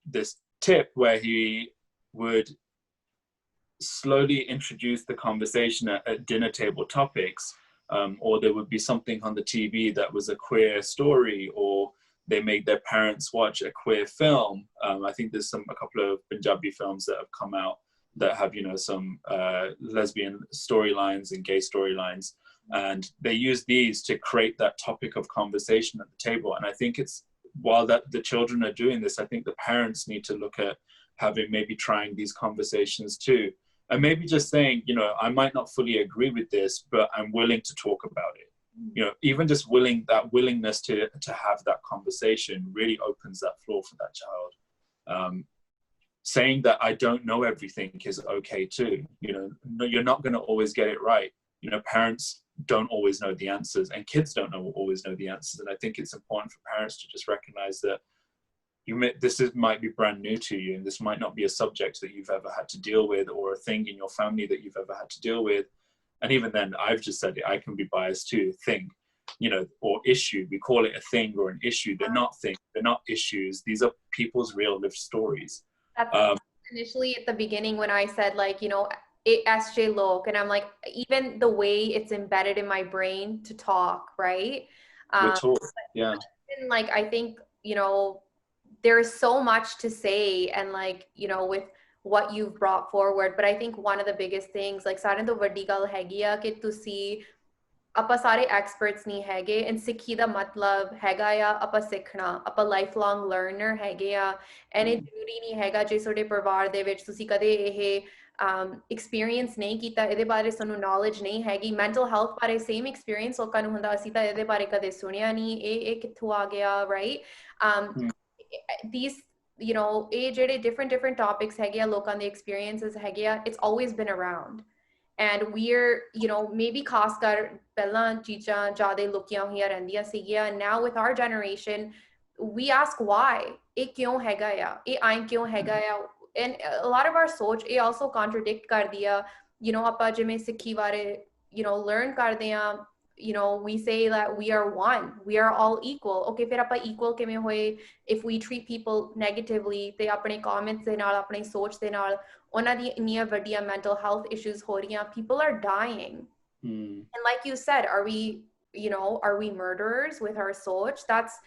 this tip where he would slowly introduce the conversation at dinner table topics, or there would be something on the TV that was a queer story, or they made their parents watch a queer film. I think there's a couple of Punjabi films that have come out that have, some lesbian storylines and gay storylines. And they use these to create that topic of conversation at the table. And I think while the children are doing this, I think the parents need to look at maybe trying these conversations too. And maybe just saying, I might not fully agree with this, but I'm willing to talk about it. Even just willingness to have that conversation really opens that floor for that child. Saying that I don't know everything is okay too. You're not going to always get it right. Parents don't always know the answers, and kids don't always know the answers. And I think it's important for parents to just recognize that this might be brand new to you, and this might not be a subject that you've ever had to deal with, or a thing in your family that you've ever had to deal with. And even then, I've just said it, I can be biased too. Thing, or issue. We call it a thing or an issue. They're not things. They're not issues. These are people's real lived stories. That's initially at the beginning when I said SJ Lok, and I'm like, even the way it's embedded in my brain to talk, right? Yeah. And I think, there's so much to say, and with what you've brought forward. But I think one of the biggest things, ਸਾਰਿਆਂ ਤੋਂ ਵੱਡੀ ਗੱਲ ਹੈਗੀ ਆ ਕਿ ਤੁਸੀਂ ਆਪਾਂ ਸਾਰੇ ਐਕਸਪਰਟਸ ਨਹੀਂ ਹੈਗੇ, and ਸਿੱਖੀ ਦਾ ਮਤਲਬ ਹੈਗਾ ਆ ਆਪਾਂ ਸਿੱਖਣਾ, ਆਪਾਂ ਲਾਈਫ ਲੌਂਗ ਲਰਨਰ ਹੈਗੇ ਆ, and ਇਹ ਜ਼ਰੂਰੀ ਨਹੀਂ ਹੈਗਾ ਜੇ ਤੁਹਾਡੇ ਪਰਿਵਾਰ ਦੇ ਵਿੱਚ ਤੁਸੀਂ ਕਦੇ ਇਹ ਐਕਸਪੀਰੀਅੰਸ ਨਹੀਂ ਕੀਤਾ, ਇਹਦੇ ਬਾਰੇ ਸਾਨੂੰ ਨੌਲੇਜ ਨਹੀਂ ਹੈਗੀ। ਮੈਂਟਲ ਹੈਲਥ ਬਾਰੇ ਸੇਮ ਐਕਸਪੀਰੀਅੰਸ ਲੋਕਾਂ ਨੂੰ ਹੁੰਦਾ, ਅਸੀਂ ਤਾਂ ਇਹਦੇ ਬਾਰੇ ਕਦੇ ਸੁਣਿਆ ਨਹੀਂ, ਇਹ ਕਿੱਥੋਂ ਆ ਗਿਆ, ਰਾਈਟ? These ਇਹ ਜਿਹੜੇ different topics ਹੈਗੇ ਆ, ਲੋਕਾਂ ਦੇ experiences ਹੈਗੇ ਆ, it's always been around. And we're, maybe ਖਾਸ ਕਰ ਪਹਿਲਾਂ ਚੀਜ਼ਾਂ ਜ਼ਿਆਦਾ ਲੁਕੀਆਂ ਹੋਈਆਂ ਰਹਿੰਦੀਆਂ ਸੀਗੀਆਂ, and now with our generation, we ask why, ਇਹ ਕਿਉਂ ਹੈਗਾ ਆ, ਇਹ ਆਏ ਕਿਉਂ ਹੈਗਾ ਆ, and a lot of our ਸੋਚ ਇਹ also contradict ਕਰਦੀ ਆ, ਆਪਾਂ ਜਿਵੇਂ ਸਿੱਖੀ ਬਾਰੇ, learn ਕਰਦੇ ਆ, we say that we are one, we are all equal. Okay, ਫਿਰ ਆਪਾਂ equal ਕਿਵੇਂ ਹੋਏ? If we treat people negatively, ਤੇ ਆਪਣੇ comments ਦੇ ਨਾਲ, ਆਪਣੀ ਸੋਚ ਦੇ ਨਾਲ, ਉਹਨਾਂ ਦੀ ਇੰਨੀਆਂ ਵੱਡੀਆਂ mental health issues ਹੋ ਰਹੀਆਂ, people are dying. And like you said, are we murderers with our ਸੋਚ? That's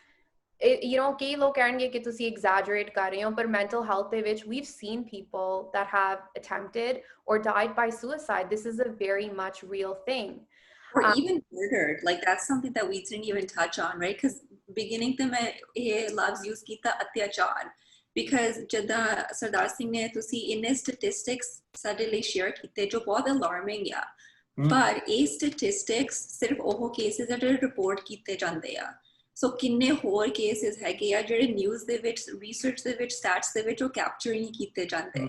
ਕਈ ਲੋਕ ਕਹਿਣਗੇ ਕਿ ਤੁਸੀਂ exaggerate ਕਰ ਰਹੇ ਹੋ, ਪਰ mental health ਦੇ ਵਿੱਚ, we've seen people that have attempted or died by suicide. This is a very much real thing. Or even murdered. That's something that we didn't even touch on, right? Because beginning to me, loves use kita atyachar. Because jada Sardar Singh ne tusi inne statistics suddenly share kite jo bahut alarming ya. But a statistics sirf oho cases that report kite jande ya. ਸੋ ਕਿੰਨੇ ਹੋਰ cases ਹੈਗੇ ਆ ਜਿਹੜੇ news ਦੇ ਵਿੱਚ research ਦੇ ਵਿੱਚ stats ਦੇ ਵਿੱਚ ਉਹ ਕੈਪਚਰ ਨਹੀਂ ਕੀਤੇ ਜਾਂਦੇ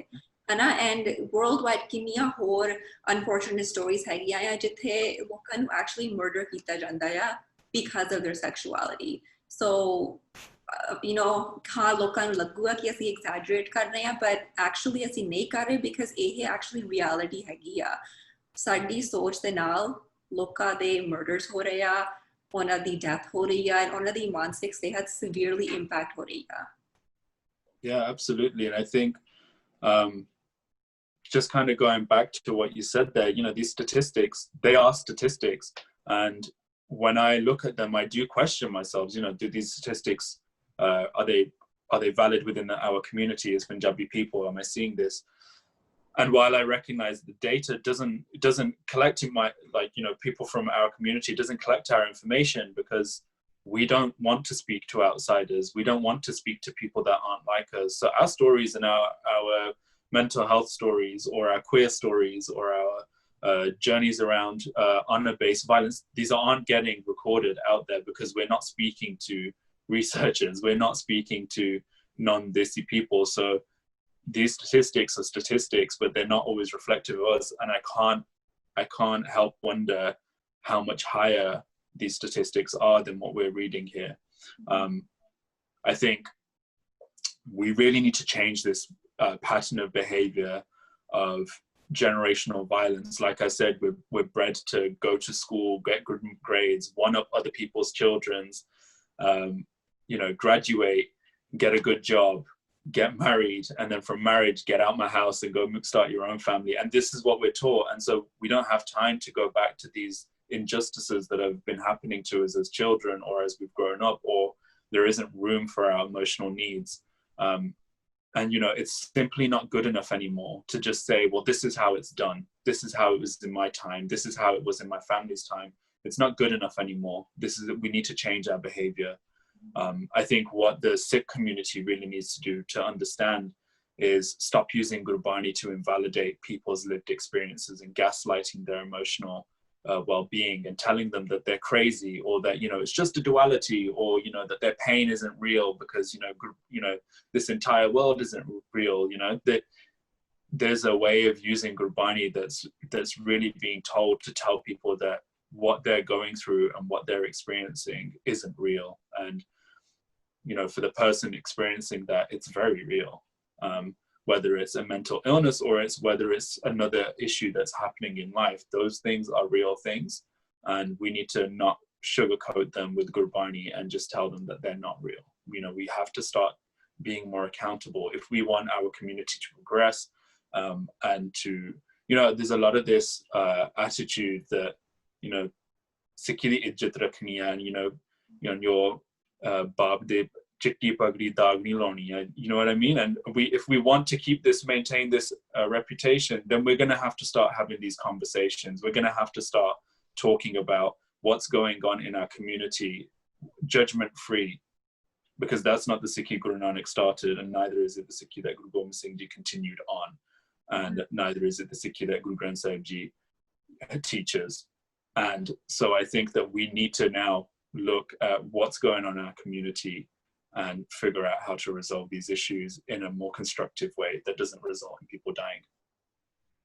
ਹਨਾ ਐਂਡ ਵਰਲਡ ਵਾਈਡ ਕਿੰਨੀਆਂ ਹੋਰ ਅਨਫੋਰਚੂਨੇਟ ਸਟੋਰੀਜ਼ ਹੈਗੀਆਂ ਆ ਜਿੱਥੇ ਲੋਕਾਂ ਨੂੰ ਐਕਚੁਅਲੀ ਮਰਡਰ ਕੀਤਾ ਜਾਂਦਾ ਆ because of their sexuality. So, you know, ਹਾਂ ਲੋਕਾਂ ਨੂੰ ਲੱਗੂਗਾ ਕਿ ਅਸੀਂ exaggerate ਕਰ ਰਹੇ ਹਾਂ but actually ਅਸੀਂ ਨਹੀਂ ਕਰ ਰਹੇ because ਇਹ actually reality ਹੈਗੀ ਆ ਸਾਡੀ ਸੋਚ ਦੇ ਨਾਲ ਲੋਕਾਂ ਦੇ murders ਹੋ ਰਹੇ ਆ ਉਹਨਾਂ ਦੀ death ਹੋ ਰਹੀ ਆ ਉਹਨਾਂ ਦੀ ਮਾਨਸਿਕ ਸਿਹਤ severely impact ਹੋ ਰਹੀ ਆ Yeah, absolutely. And I think just kind of going back to what you said there, you know, these statistics, they are statistics. And when I look at them, I do question myself, you know, do these statistics, are they valid within our community as Punjabi people? Am I seeing this? And while I recognize the data doesn't collect like, you know, people from our community doesn't collect our information because we don't want to speak to outsiders. We don't want to speak to people that aren't like us. So our stories and our mental health stories or our queer stories or our journeys around honor-based violence, these aren't getting recorded out there because we're not speaking to researchers, we're not speaking to non-Desi people. So these statistics are statistics, but they're not always reflective of us. And I can't help wonder how much higher these statistics are than what we're reading here. I think we really need to change this pattern of behavior of generational violence. Like I said, we're bred to go to school, get good grades, one up other people's children's, you know, graduate, get a good job, get married, and then from marriage, get out my house and go start your own family. And this is what we're taught. And so we don't have time to go back to these injustices that have been happening to us as children or as we've grown up, or there isn't room for our emotional needs. And, you know, it's simply not good enough anymore to just say, well, this is how it's done. This is how it was in my time. This is how it was in my family's time. It's not good enough anymore. We need to change our behavior. I think what the Sikh community really needs to do to understand is stop using Gurbani to invalidate people's lived experiences and gaslighting their emotional well-being and telling them that they're crazy or that, you know, it's just a duality, or, you know, that their pain isn't real because, you know, this entire world isn't real. You know, that there's a way of using Gurbani that's really being told to tell people that what they're going through and what they're experiencing isn't real. And, you know, for the person experiencing that, it's very real. Whether it's a mental illness or whether it's another issue that's happening in life, those things are real things. And we need to not sugarcoat them with Gurbani and just tell them that they're not real. You know, we have to start being more accountable if we want our community to progress. And to, you know, there's a lot of this attitude that, you know, Sikhi ijjat rakhni hai, and, you know, your baap de chitti pagdi daag nahi launi hai, you know what I mean? And if we want to maintain this reputation, then we're going to have to start having these conversations. We're going to have to start talking about what's going on in our community, judgment free, because that's not the Sikhi Guru Nanak started, and neither is it the Sikhi that Guru Gobind Singh Ji continued on, and neither is it the Sikhi that Guru Granth Sahib Ji teaches. And so I think that we need to now look at what's going on in our community and figure out how to resolve these issues in a more constructive way that doesn't result in people dying.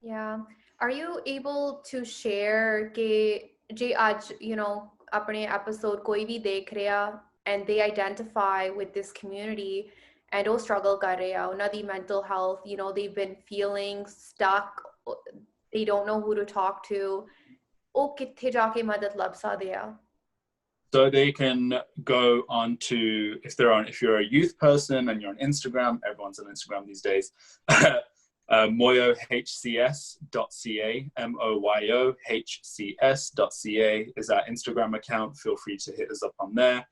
Yeah. Are you able to share ke je aaj, you know, apne episode koi bhi dekh reha and they identify with this community and oh struggle kar reha, ਉਹਨਾਂ ਦੀ mental health, you know, they've been feeling stuck, they don't know who to talk to, oh kithe ja ke madad lab ਸਕਦੇ ਆ? So they can go on to, if you're a youth person and you're on Instagram, everyone's on Instagram these days, moyohcs.ca, moyohcs.ca is our Instagram account. Feel free to hit us up on there.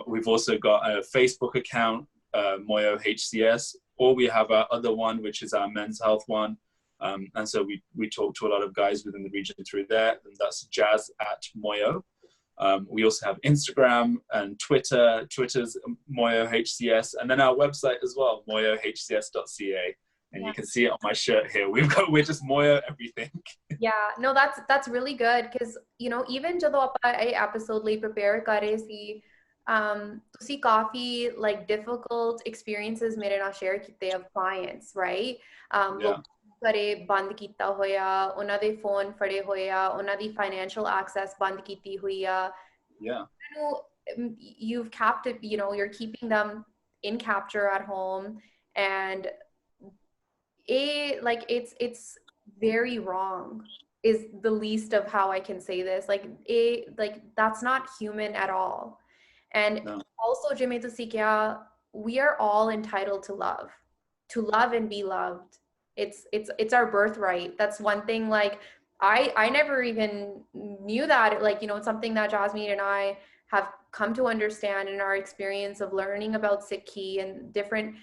We've also got a Facebook account, Moyo HCS, or we have our other one, which is our men's health one. And so we talk to a lot of guys within the region through there, and that's Jazz at Moyo. We also have Instagram and Twitter. Twitter's Moyo HCS, and then our website as well, moyohcs.ca. And you can see it on my shirt here. We're just Moyo everything. Yeah, no, that's really good because, you know, even jado aapa a episode ਲਈ prepare ਕਰ ਰਹੇ ਸੀ, ਤੁਸੀਂ ਕਾਫੀ like difficult experiences ਮੇਰੇ ਨਾਲ share ਕੀਤੇ of clients, right? Yeah. ਲੋਕ ਘਰੇ ਬੰਦ ਕੀਤਾ ਹੋਇਆ, ਉਹਨਾਂ ਦੇ ਫੋਨ ਫੜੇ ਹੋਏ ਆ, ਉਹਨਾਂ ਦੀ financial access ਬੰਦ ਕੀਤੀ ਹੋਈ ਆ. Yeah. You've captive, you're keeping them in capture at home, and it's very wrong is the least of how I can say this. Like that's not human at all. And No. also, Jasmeet Maneet, we are all entitled to love and be loved. It's our birthright. That's one thing. Like I never even knew that. Like it's something that Jasmeet and I have come to understand in our experience of learning about Sikhi and different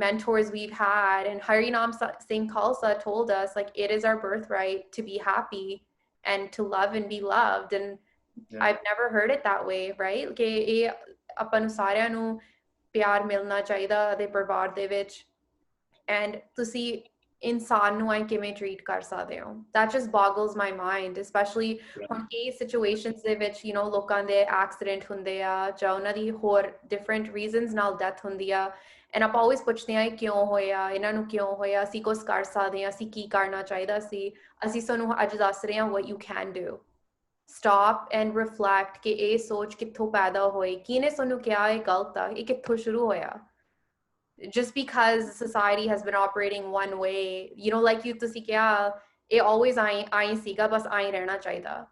mentors we've had. And Harinam Singh Khalsa told us like it is our birthright to be happy and to love and be loved. And Yeah. I've never heard it that way, right? ਕਿ ਇਹ ਆਪਾਂ ਨੂੰ ਸਾਰਿਆਂ ਨੂੰ ਪਿਆਰ ਮਿਲਣਾ ਚਾਹੀਦਾ ਦੇ ਪਰਿਵਾਰ ਦੇ ਵਿੱਚ, and ਤੁਸੀਂ ਇਨਸਾਨ ਨੂੰ ਐਂ ਕਿਵੇਂ treat ਕਰ ਸਕਦੇ ਹੋ? That just boggles my mind, especially ਹੁਣ ਕਈ situations ਦੇ ਵਿੱਚ ਲੋਕਾਂ ਦੇ accident ਹੁੰਦੇ ਆ ਜਾਂ ਉਹਨਾਂ ਦੀ ਹੋਰ different reasons ਨਾਲ death ਹੁੰਦੀ ਆ, and ਆਪਾਂ always ਪੁੱਛਦੇ ਆ ਕਿਉਂ ਹੋਇਆ, ਇਹਨਾਂ ਨੂੰ ਕਿਉਂ ਹੋਇਆ, ਅਸੀਂ ਕੁਛ ਕਰ ਸਕਦੇ ਹਾਂ, ਅਸੀਂ ਕੀ ਕਰਨਾ ਚਾਹੀਦਾ ਸੀ, ਅਸੀਂ ਤੁਹਾਨੂੰ ਅੱਜ ਦੱਸ ਰਹੇ ਹਾਂ what you can do. Stop and reflect ਕਿ ਇਹ ਸੋਚ ਕਿੱਥੋਂ ਪੈਦਾ ਹੋਈ, ਕਿਹਨੇ ਸਾਨੂੰ ਕਿਹਾ ਇਹ ਗਲਤ ਆ, ਇਹ ਕਿੱਥੋਂ ਸ਼ੁਰੂ ਹੋਇਆ? Just because society has been operating one way, like you ਤੁਸੀਂ ਕਿਹਾ, ਇਹ always ਆਈ ਸੀਗਾ, ਬਸ ਆਈ ਰਹਿਣਾ ਚਾਹੀਦਾ.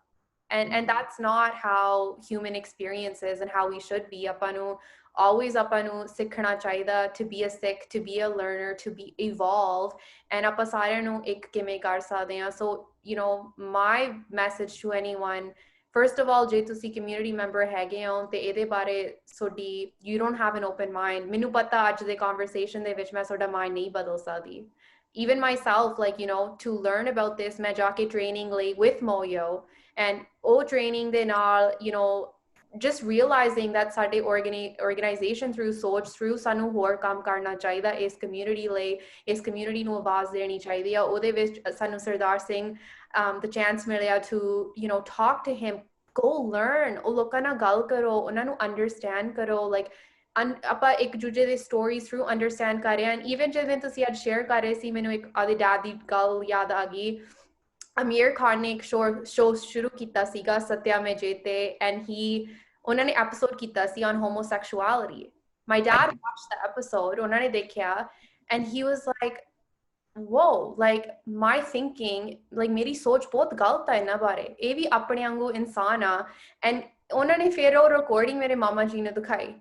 And that's not how human experience is and how we should be. ਆਪਾਂ ਨੂੰ ਸਿੱਖਣਾ ਚਾਹੀਦਾ to be a Sikh, to be a learner, to be evolve, and ਆਪਾਂ ਸਾਰਿਆਂ ਨੂੰ ਇੱਕ ਕਿਵੇਂ ਕਰ ਸਕਦੇ ਹਾਂ. So my message to anyone, first of all, ਜੇ ਤੁਸੀਂ community member ਹੈਗੇ ਹੋ ਤੇ ਇਹਦੇ ਬਾਰੇ ਤੁਹਾਡੀ you don't have an open mind. ਮੈਨੂੰ ਪਤਾ ਅੱਜ ਦੇ conversation ਦੇ ਵਿੱਚ ਮੈਂ ਤੁਹਾਡਾ mind ਨਹੀਂ ਬਦਲ ਸਕਦੀ. Even myself, like to learn about this, ਮੈਂ ਜਾ ਕੇ training ਲਈ with Moyo, and ਉਹ training ਦੇ ਨਾਲ just realizing that ਸਾਡੇ organization through SOCH, through ਸਾਨੂੰ ਹੋਰ ਕੰਮ ਕਰਨਾ ਚਾਹੀਦਾ ਇਸ community ਲਈ, ਇਸ community ਨੂੰ ਆਵਾਜ਼ ਦੇਣੀ ਚਾਹੀਦੀ ਆ. ਉਹਦੇ ਵਿੱਚ ਸਾਨੂੰ ਸਰਦਾਰ ਸਿੰਘ the chance ਮਿਲਿਆ to talk to him, go learn, ਉਹ ਲੋਕਾਂ ਨਾਲ ਗੱਲ ਕਰੋ, ਉਹਨਾਂ ਨੂੰ understand ਕਰੋ, like ਆਪਾਂ ਇੱਕ ਦੂਜੇ ਦੇ stories through understand ਕਰ ਰਹੇ ਹਾਂ. even ਜਿਵੇਂ ਤੁਸੀਂ ਅੱਜ share ਕਰ ਰਹੇ ਸੀ, ਮੈਨੂੰ ਇੱਕ ਆਦੇ dad ਦੀ ਗੱਲ ਯਾਦ ਆ ਗਈ. Amir Khan ਨੇ ਇੱਕ show ਸ਼ੁਰੂ ਕੀਤਾ ਸੀਗਾ ਸਤਿਆ ਮੇਂ ਜੀਤੇ, and ਉਹਨਾਂ ਨੇ episode ਕੀਤਾ ਸੀ on homosexuality. My dad watched the episode, ਉਹਨਾਂ ਨੇ ਦੇਖਿਆ, and he was like, whoa, like my thinking, like ਮੇਰੀ ਸੋਚ ਬਹੁਤ ਗਲਤ ਹੈ ਇਹਨਾਂ ਬਾਰੇ, ਇਹ ਵੀ ਆਪਣੇ ਵਾਂਗੂ ਇਨਸਾਨ ਆ. and ਉਹਨਾਂ ਨੇ ਫਿਰ ਉਹ recording ਮੇਰੇ ਮਾਮਾ ਜੀ ਨੂੰ ਦਿਖਾਈ.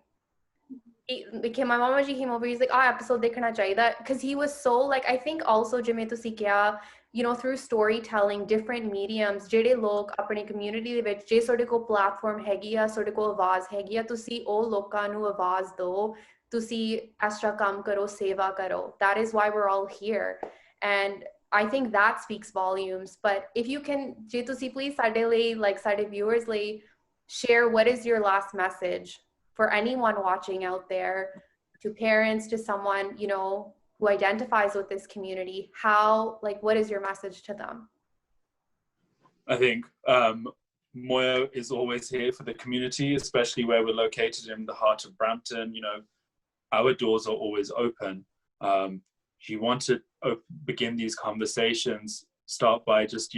My mama ji came over, he's like, episode dekhna chahiye, because he was so like, I think also Jasmeet ਤੁਸੀਂ ਕਿਹਾ, through storytelling, different mediums, ਜਿਹੜੇ ਲੋਕ ਆਪਣੇ community ਦੇ ਵਿੱਚ ਜੇ ਤੁਹਾਡੇ ਕੋਲ platform ਹੈਗੀ ਆ, ਤੁਹਾਡੇ ਕੋਲ ਆਵਾਜ਼ ਹੈਗੀ ਆ, ਤੁਸੀਂ ਉਹ ਲੋਕਾਂ ਨੂੰ ਆਵਾਜ਼ ਦਿਓ, ਤੁਸੀਂ ਇਸ ਤਰ੍ਹਾਂ ਕੰਮ ਕਰੋ, ਸੇਵਾ ਕਰੋ. That is why we're all here, and I think that speaks volumes. But if you can, ਜੇ ਤੁਸੀਂ please ਸਾਡੇ ਲਈ, like ਸਾਡੇ viewers ਲਈ, share what is your last message for anyone watching out there, to parents, to someone, who identifies with this community, what is your message to them? I think Moyo is always here for the community, especially where we're located in the heart of Brampton. Our doors are always open. If you want to begin these conversations, start by just,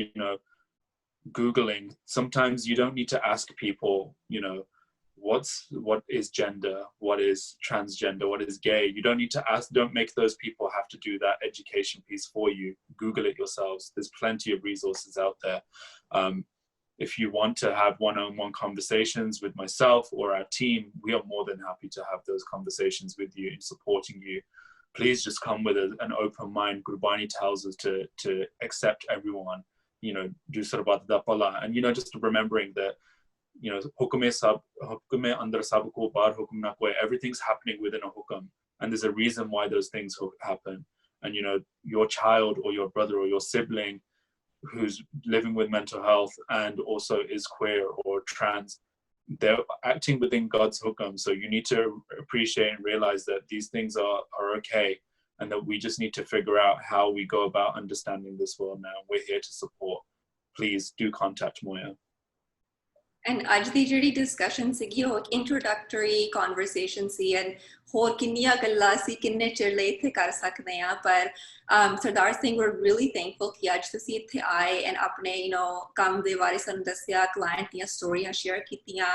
Googling. Sometimes you don't need to ask people, what is gender, what is transgender, what is gay. You don't need to ask, don't make those people have to do that education piece for you. Google it yourselves. There's plenty of resources out there. If you want to have one-on-one conversations with myself or our team, we are more than happy to have those conversations with you and supporting you. Please just come with an open mind. Gurbani tells us to accept everyone, do sarbat da pala, and just remembering that hukume andar sab ko bar hukum na koi, everything's happening within a hukum, and there's a reason why those things happen. And your child or your brother or your sibling who's living with mental health and also is queer or trans, they're acting within God's hukum. So you need to appreciate and realize that these things are okay, and that we just need to figure out how we go about understanding this world now. We're here to support. Please do contact Moyo. And ਅੱਜ ਦੀ ਜਿਹੜੀ discussion ਸੀਗੀ ਉਹ introductory conversation C and ਹੋਰ ਕਿੰਨੀਆਂ ਗੱਲਾਂ ਸੀ ਕਿੰਨੇ ਚਿਰ ਲਈ ਇੱਥੇ ਕਰ ਸਕਦੇ ਆ ਪਰ Sardar Singh we're really thankful ਕਿ ਅੱਜ ਤੁਸੀਂ ਇੱਥੇ ਆਏ ਐਂਡ ਆਪਣੇ ਕੰਮ ਦੇ ਬਾਰੇ ਸਾਨੂੰ ਦੱਸਿਆ ਕਲਾਇੰਟ ਦੀਆਂ ਸਟੋਰੀਆਂ ਸ਼ੇਅਰ ਕੀਤੀਆਂ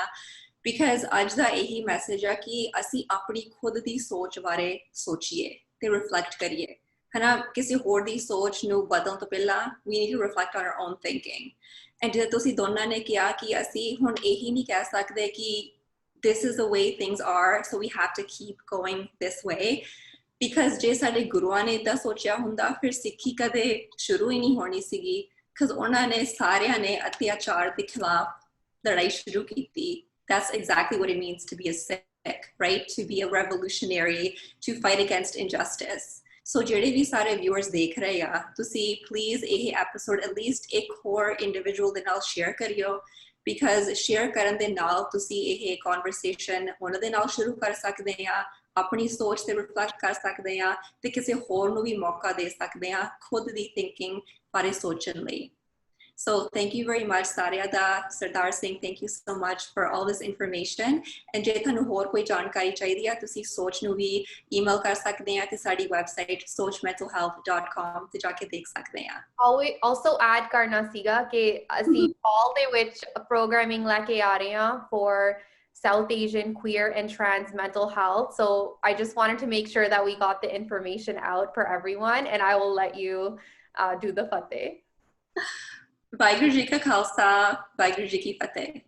ਬਿਕਾਜ਼ ਅੱਜ ਦਾ ਇਹੀ ਮੈਸੇਜ ਆ ਕਿ ਅਸੀਂ ਆਪਣੀ ਖੁਦ ਦੀ ਸੋਚ ਬਾਰੇ ਸੋਚੀਏ ਤੇ ਰਿਫਲੈਕਟ ਕਰੀਏ ਹਨਾ ਕਿਸੇ ਹੋਰ ਦੀ ਸੋਚ ਨੂੰ ਬਦਲਣ ਤੋਂ ਪਹਿਲਾਂ we need to reflect on our own thinking and ਜਦੋਂ ਤੁਸੀਂ ਦੋਨਾਂ ਨੇ ਕਿਹਾ ਕਿ ਅਸੀਂ ਹੁਣ ਇਹੀ ਨਹੀਂ ਕਹਿ ਸਕਦੇ ਕਿ this is the way things are so we have to keep going this way because ਜੇ ਸਾਡੇ ਗੁਰੂਆਂ ਨੇ ਇਦਾਂ ਸੋਚਿਆ ਹੁੰਦਾ ਫਿਰ ਸਿੱਖੀ ਕਦੇ ਸ਼ੁਰੂ ਹੀ ਨਹੀਂ ਹੋਣੀ ਸੀਗੀ because ਉਹਨਾਂ ਨੇ ਸਾਰਿਆਂ ਨੇ ਅਤਿਆਚਾਰ ਦੇ ਖਿਲਾਫ ਲੜਾਈ ਸ਼ੁਰੂ ਕੀਤੀ that's exactly what it means to be a Sikh right to be a revolutionary to fight against injustice So ਜਿਹੜੇ ਵੀ ਸਾਰੇ viewers ਦੇਖ ਰਹੇ ਆ ਤੁਸੀਂ please ਇਹ episode at least ਇੱਕ ਹੋਰ individual ਦੇ ਨਾਲ share ਕਰਿਓ because share ਕਰਨ ਦੇ ਨਾਲ ਤੁਸੀਂ ਇਹ conversation ਉਹਨਾਂ ਦੇ ਨਾਲ ਸ਼ੁਰੂ ਕਰ ਸਕਦੇ ਆ ਆਪਣੀ ਸੋਚ ਤੇ reflect ਕਰ ਸਕਦੇ ਆ ਤੇ ਕਿਸੇ ਹੋਰ ਨੂੰ ਵੀ ਮੌਕਾ ਦੇ ਸਕਦੇ ਆ ਖੁਦ ਦੀ thinking ਬਾਰੇ ਸੋਚਣ ਲਈ So thank you very much ਸਾਰਿਆਂ ਦਾ Sardar Singh thank you so much for all this information and ਜੇ ਤੁਹਾਨੂੰ ਹੋਰ ਕੋਈ ਜਾਣਕਾਰੀ ਚਾਹੀਦੀ ਆ ਤੁਸੀਂ ਸੋਚ ਨੂੰ ਵੀ ਈਮੇਲ ਕਰ ਸਕਦੇ ਆ ਤੇ ਸਾਡੀ ਵੈਬਸਾਈਟ sochmentalhealth.com ਤੇ ਜਾ ਕੇ ਦੇਖ ਸਕਦੇ ਆ Also add ਕਰਨਾ ਸੀਗਾ ਕਿ ਅਸੀਂ fall ਦੇ ਵਿੱਚ programming ਲੈ ਕੇ ਆ ਰਹੇ ਹਾਂ for South Asian queer and trans mental health so I just wanted to make sure that we got the information out for everyone and I will let you do the fateh Waheguru ji ਕਾ ਖਾਲਸਾ ਵਾਹਿਗੁਰੂ ਜੀ ਕੀ ਫਤਿਹ